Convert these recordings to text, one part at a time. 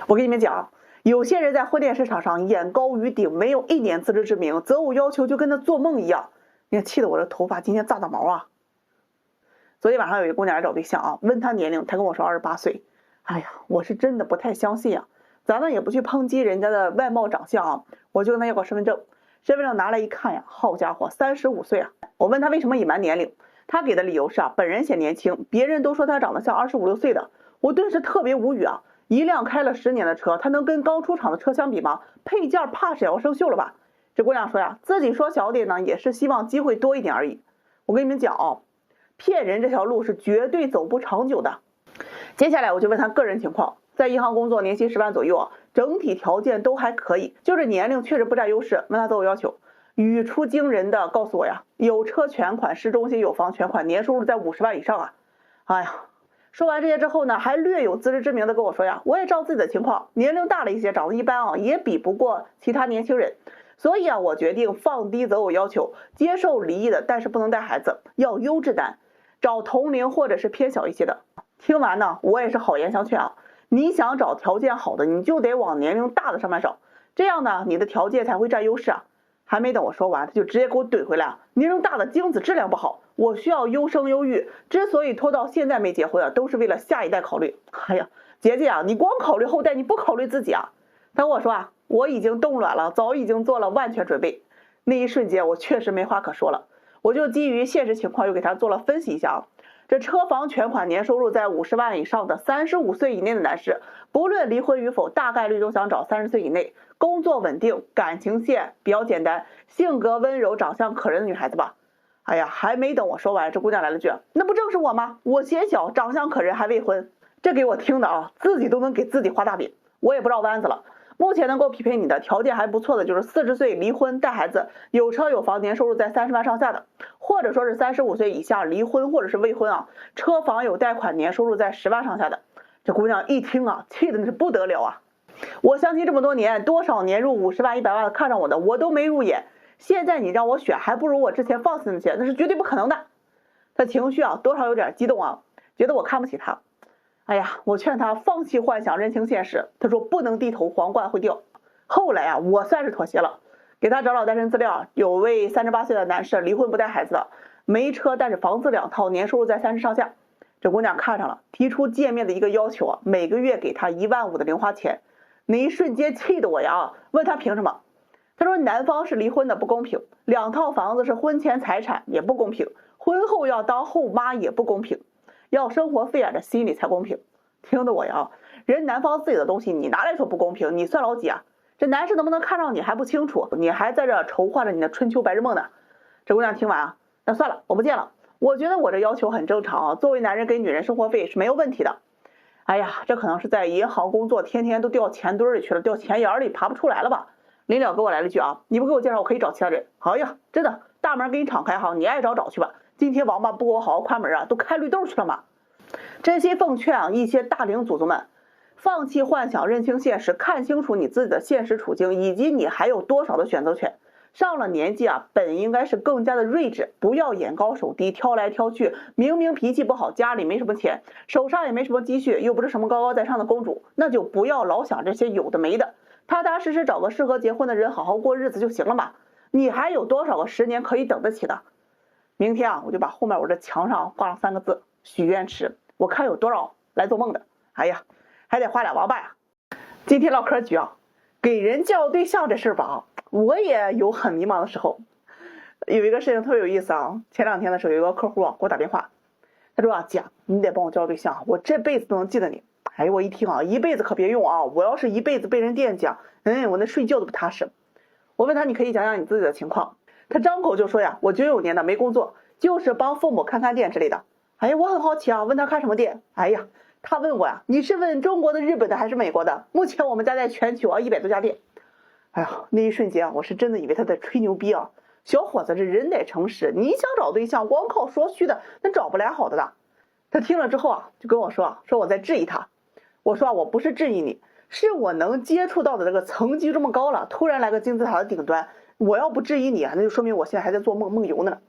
我跟你们讲，有些人在婚恋市场上眼高于顶，没有一点自知之明，择偶要求就跟他做梦一样。你看，气得我的头发今天炸毛啊！昨天晚上有一个姑娘来找对象啊，问她年龄，她跟我说28岁。哎呀，我是真的不太相信啊。咱呢也不去抨击人家的外貌长相啊，我就跟她要个身份证，身份证拿来一看呀，好家伙，35岁啊！我问她为什么隐瞒年龄，她给的理由是本人显年轻，别人都说她长得像25、6岁的。我顿时特别无语啊！一辆开了10年的车，她能跟刚出厂的车相比吗？配件怕是也要生锈了吧？这姑娘说呀，自己说小点呢，也是希望机会多一点而已。我跟你们讲啊，骗人这条路是绝对走不长久的。接下来我就问她个人情况，在银行工作，年薪10万左右啊，整体条件都还可以，就是年龄确实不占优势。问她择偶要求，语出惊人的告诉我呀，有车全款，市中心有房全款，年收入在50万以上啊！哎呀，说完这些之后呢，还略有自知之明的跟我说呀，我也照自己的情况，年龄大了一些，长得一般啊，也比不过其他年轻人。所以啊，我决定放低择偶要求，接受离异的，但是不能带孩子，要优质男，找同龄或者是偏小一些的。听完呢，我也是好言相劝啊，你想找条件好的，你就得往年龄大的上面找，这样呢，你的条件才会占优势啊。还没等我说完，他就直接给我怼回来，年龄大的精子质量不好，我需要优生优育，之所以拖到现在没结婚啊，都是为了下一代考虑。哎呀，姐姐啊，你光考虑后代，你不考虑自己啊？他跟我说啊，我已经冻卵了，早已经做了万全准备。那一瞬间我确实没话可说了，我就基于现实情况又给他做了分析一下啊。这车房全款，年收入在50万以上的35岁以内的男士，不论离婚与否，大概率都想找30岁以内，工作稳定，感情线比较简单，性格温柔，长相可人的女孩子吧。哎呀，还没等我说完，这姑娘来了句，那不正是我吗？我显小，长相可人，还未婚。这给我听的啊，自己都能给自己画大饼，我也不绕弯子了。目前能够匹配你的条件还不错的，就是40岁离婚带孩子，有车有房，年收入在30万上下的，或者说是35岁以下离婚或者是未婚啊，车房有贷款，年收入在10万上下的。这姑娘一听啊，气的那是不得了啊！我相亲这么多年，多少年入50万、100万的看上我的，我都没入眼。现在你让我选，还不如我之前放弃那些，那是绝对不可能的。他情绪啊，多少有点激动啊，觉得我看不起他。哎呀，我劝他放弃幻想，认清现实。他说不能低头，皇冠会掉。后来啊，我算是妥协了，给他找单身资料，有位38岁的男士，离婚不带孩子的，没车但是房子2套，年收入在30上下。这姑娘看上了，提出见面的一个要求啊，每个月给他1万5的零花钱。那一瞬间气得我呀，问他凭什么？他说男方是离婚的，不公平；2套房子是婚前财产，也不公平；婚后要当后妈也不公平。要生活费啊，这心里才公平。听得我呀，人男方自己的东西你拿来说不公平，你算老几啊？这男士能不能看上你还不清楚，你还在这筹划着你的春秋白日梦呢。这姑娘听完啊，那算了，我不见了。我觉得我这要求很正常啊，作为男人给女人生活费是没有问题的。哎呀，这可能是在银行工作，天天都掉钱堆里去了，掉钱眼里爬不出来了吧。临了给我来了句啊，你不给我介绍，我可以找其他人。哎呀，真的，大门给你敞开哈，你爱找去吧。今天王八不给我好好关门啊，都开绿豆去了吗？真心奉劝啊，一些大龄祖宗们，放弃幻想，认清现实，看清楚你自己的现实处境，以及你还有多少的选择权。上了年纪啊，本应该是更加的睿智，不要眼高手低，挑来挑去。明明脾气不好，家里没什么钱，手上也没什么积蓄，又不是什么高高在上的公主，那就不要老想这些有的没的，踏踏实实找个适合结婚的人，好好过日子就行了嘛。你还有多少个10年可以等得起的？明天啊，我就把后面我这墙上挂上3个字：许愿池。我看有多少来做梦的。哎呀，还得花2王八呀。今天唠嗑局啊，给人介绍对象这事吧，我也有很迷茫的时候。有一个事情特别有意思啊，前2天的时候有一个客户啊给我打电话，他说啊，姐，你得帮我介绍对象，我这辈子都能记得你。哎呦，我一听啊，一辈子可别用啊，我要是一辈子被人惦记啊，我那睡觉都不踏实。我问他，你可以讲讲你自己的情况。他张口就说呀，我99年的，没工作，就是帮父母看店之类的。哎呀，我很好奇啊，问他看什么店。哎呀，他问我呀，你是问中国的、日本的还是美国的？目前我们家在全球啊100多家店。哎呀，那一瞬间啊，我是真的以为他在吹牛逼啊。小伙子，这人得诚实，你想找对象光靠说虚的，那找不来好的。他听了之后啊，就跟我说我在质疑他。我说我不是质疑你，是我能接触到的这个层级这么高了，突然来个金字塔的顶端，我要不质疑你啊，那就说明我现在还在做梦游呢。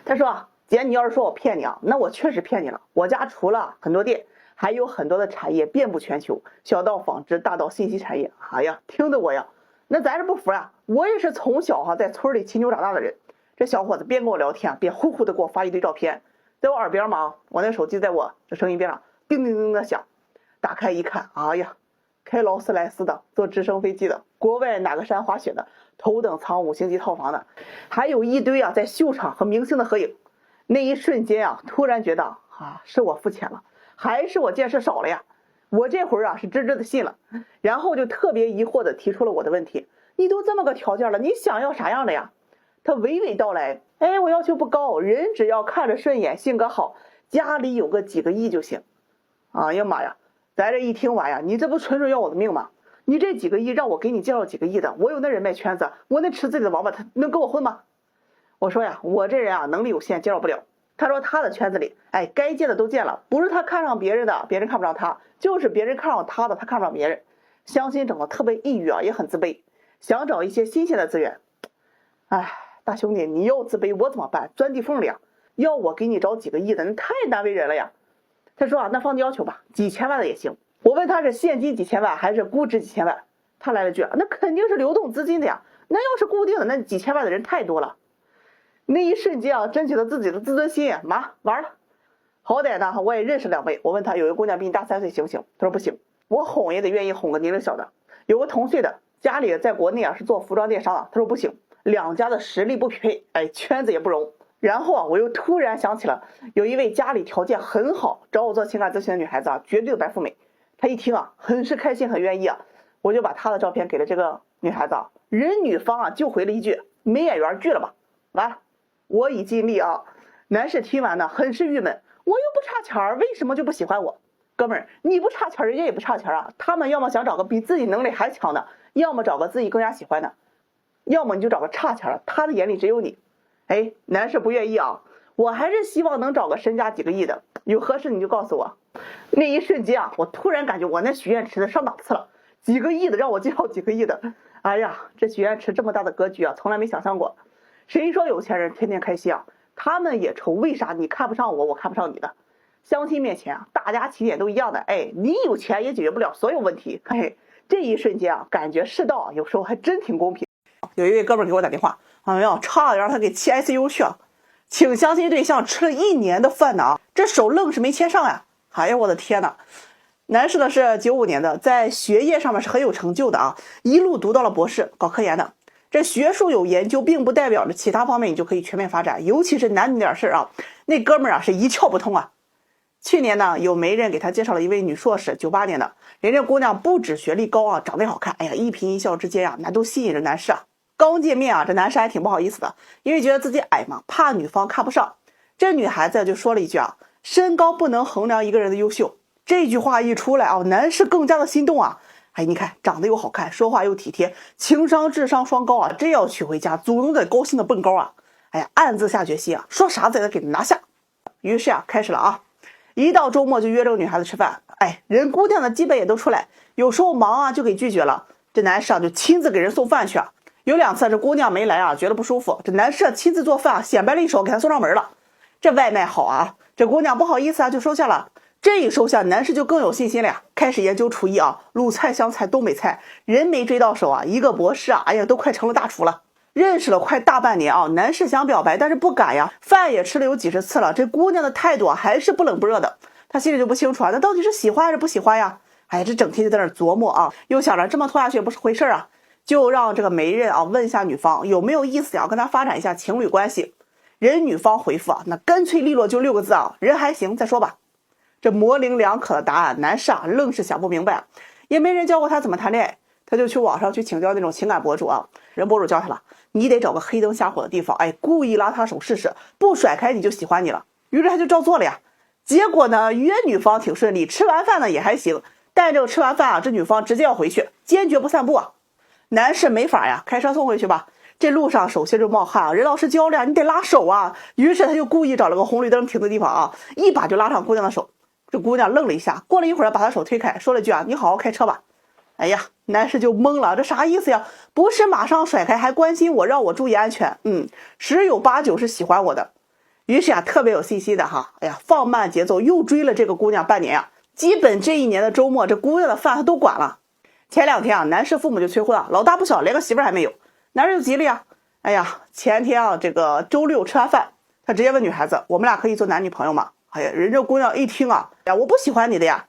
他说姐，你要是说我骗你啊，那我确实骗你了。我家除了很多店，还有很多的产业遍布全球，小到纺织，大到信息产业。哎呀，听得我呀，那咱是不服呀！我也是从小在村里骑牛长大的人。这小伙子边跟我聊天，边呼呼的给我发一堆照片，在我耳边嘛，我那手机在我这声音边上叮叮叮的响。打开一看，哎呀，开劳斯莱斯的，坐直升飞机的，国外哪个山滑雪的，头等舱5星级套房的，还有一堆在秀场和明星的合影。那一瞬间突然觉得是我肤浅了，还是我见识少了呀？我这会儿是真的信了，然后就特别疑惑的提出了我的问题：你都这么个条件了，你想要啥样的呀？他娓娓道来，我要求不高，人只要看着顺眼，性格好，家里有个几个亿就行。哎呀妈呀，咱这一听完呀，你这不纯纯要我的命吗？你这几个亿让我给你介绍几个亿的，我有那人脉圈子，我那池子里的王八他能跟我混吗？我说呀，我这人能力有限，介绍不了。他说他的圈子里该见的都见了，不是他看上别人的，别人看不上他，就是别人看上他的，他看不上别人。相亲整得特别抑郁也很自卑，想找一些新鲜的资源。大兄弟，你要自卑我怎么办？钻地缝里呀！要我给你找几个亿的，那太难为人了呀。他说那放低要求吧，几千万的也行。我问他是现金几千万还是估值几千万，他来了句那肯定是流动资金的呀，那要是固定的，那几千万的人太多了。那一瞬间真觉得自己的自尊心完了。好歹呢我也认识2位，我问他有个姑娘比你大3岁行不行？他说不行，我哄也得愿意哄个年龄小的。有个同岁的，家里在国内是做服装电商的，他说不行，两家的实力不匹配，圈子也不容。然后我又突然想起了有一位家里条件很好找我做情感咨询的女孩子绝对的白富美。她一听很是开心，很愿意我就把她的照片给了这个女孩子人女方就回了一句没眼缘，拒了吧。完了，我已尽力男士听完呢很是郁闷，我又不差钱为什么就不喜欢我？哥们儿，你不差钱人家也不差钱他们要么想找个比自己能力还强的，要么找个自己更加喜欢的，要么你就找个差钱他的眼里只有你。男士不愿意我还是希望能找个身家几个亿的，有合适你就告诉我。那一瞬间我突然感觉我那许愿池的上档次了，几个亿的让我介绍几个亿的，哎呀，这许愿池这么大的格局从来没想象过。谁说有钱人天天开心他们也愁为啥你看不上我，我看不上你的。相亲面前大家起点都一样的，你有钱也解决不了所有问题。这一瞬间感觉世道有时候还真挺公平。有一位哥们给我打电话，差点让他给气 ICU 去请相亲对象吃了1年的饭呢这手愣是没牵上呀。我的天哪！男士呢是95年的，在学业上面是很有成就的一路读到了博士，搞科研的。这学术有研究并不代表着其他方面你就可以全面发展，尤其是男女点事那哥们儿是一窍不通去年呢有媒人给他介绍了一位女硕士，98年的，人家姑娘不止学历高长得好看，一颦一笑之间那都吸引着男士刚见面这男士还挺不好意思的，因为觉得自己矮嘛，怕女方看不上。这女孩子就说了一句身高不能衡量一个人的优秀。这句话一出来男士更加的心动你看长得又好看，说话又体贴，情商智商双高真要娶回家，祖宗得高兴的蹦高暗自下决心说啥子也得给他拿下。于是开始了一到周末就约这个女孩子吃饭，人姑娘的基本也都出来，有时候忙就给拒绝了，这男士就亲自给人送饭去有2次这姑娘没来觉得不舒服，这男士亲自做饭显摆了一手，给她送上门了。这外卖好这姑娘不好意思就收下了。这一收下，男士就更有信心了呀，开始研究厨艺鲁菜湘菜东北菜，人没追到手一个博士都快成了大厨了。认识了快大半年男士想表白但是不敢呀，饭也吃了有几十次了，这姑娘的态度还是不冷不热的，他心里就不清楚那到底是喜欢还是不喜欢呀？这整天就在那琢磨又想着这么拖下去也不是回事就让这个媒人问一下女方有没有意思跟他发展一下情侣关系。人女方回复那干脆利落就6个字人还行再说吧。这模棱两可的答案，男士愣是想不明白，也没人教过他怎么谈恋爱，他就去网上去请教那种情感博主人博主教他了，你得找个黑灯瞎火的地方故意拉他手试试，不甩开你就喜欢你了。于是他就照做了呀。结果呢约女方挺顺利，吃完饭呢也还行，但这个吃完饭这女方直接要回去，坚决不散步男士没法呀，开车送回去吧。这路上手心就冒汗人老师教了你得拉手于是他就故意找了个红绿灯停的地方一把就拉上姑娘的手。这姑娘愣了一下，过了一会儿把他手推开，说了句你好好开车吧。男士就懵了，这啥意思呀？不是马上甩开还关心我让我注意安全十有八九是喜欢我的。于是特别有信息的放慢节奏又追了这个姑娘半年基本这一年的周末，这姑娘的饭他都管了。前2天啊，男士父母就催婚了，老大不小，连个媳妇还没有，男人就急了呀。哎呀，前天啊，这个周6吃完饭，他直接问女孩子：“我们俩可以做男女朋友吗？”哎呀，人这姑娘一听啊，呀，我不喜欢你的呀。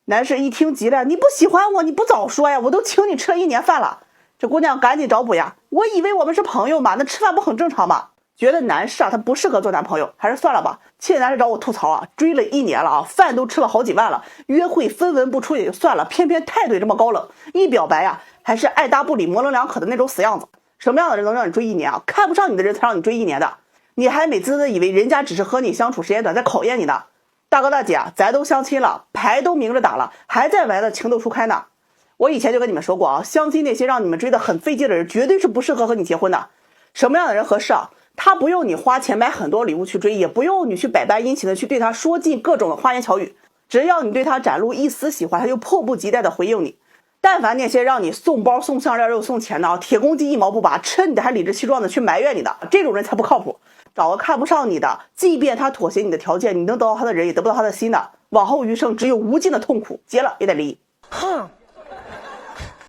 男士一听急了：“你不喜欢我，你不早说呀，我都请你吃了1年饭了。”这姑娘赶紧找补呀：“我以为我们是朋友嘛，那吃饭不很正常吗？”觉得男士啊，他不适合做男朋友，还是算了吧。气得男士找我吐槽啊，追了1年了啊，饭都吃了好几万了，约会分文不出也就算了，偏偏态度这么高冷，一表白呀，还是爱答不理、模棱两可的那种死样子。什么样的人能让你追1年啊？看不上你的人才让你追1年的，你还美滋滋以为人家只是和你相处时间短，在考验你呢。大哥大姐啊，咱都相亲了，牌都明着打了，还在玩的情窦初开呢。我以前就跟你们说过啊，相亲那些让你们追得很费劲的人，绝对是不适合和你结婚的。什么样的人合适啊？他不用你花钱买很多礼物去追，也不用你去百般殷勤的去对他说尽各种的花言巧语，只要你对他展露一丝喜欢，他就迫不及待的回应你。但凡那些让你送包送项链又送钱的啊，铁公鸡1毛不拔，吃你的还理直气壮的去埋怨你的，这种人才不靠谱。找个看不上你的，即便他妥协你的条件，你能得到他的人也得不到他的心的，往后余生只有无尽的痛苦，结了也得离。哼。